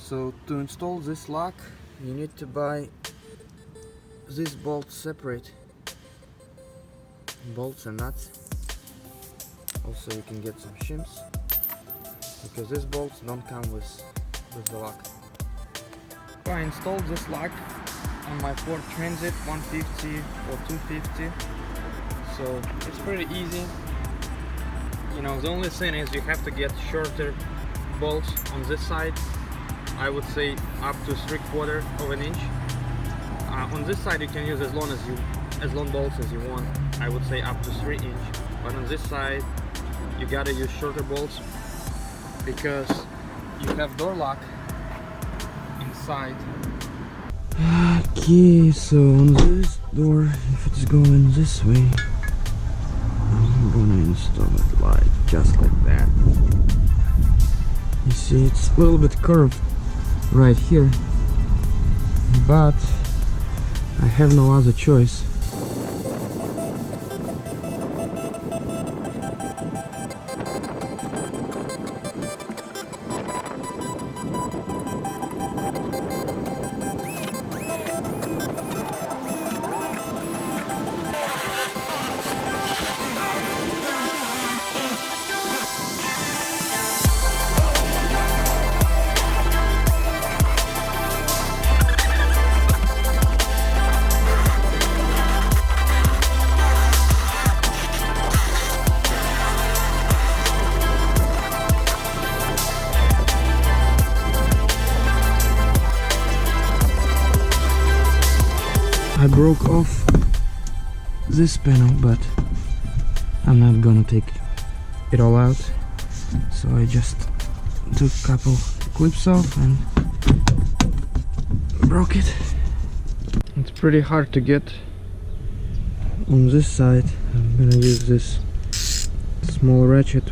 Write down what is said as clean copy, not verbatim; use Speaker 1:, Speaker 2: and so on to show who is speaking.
Speaker 1: So to install this lock you need to buy these bolts separate, bolts and nuts. Also you can get some shims because these bolts don't come with the lock. I installed this lock on my Ford Transit 150 or 250, so it's pretty easy. You know, the only thing is you have to get shorter bolts on this side. I would say up to 3/4 of an inch. On this side you can use as long bolts as you want. I would say up to 3 inch. But on this side you gotta use shorter bolts because you have door lock inside. Okay, so on this door, if it's going this way, I'm gonna install it like just like that. You see, it's a little bit curved right here, but I have no other choice. I broke off this panel, but I'm not gonna take it all out, so I just took a couple clips off and broke it. It's pretty hard to get on this side. I'm gonna use this small ratchet.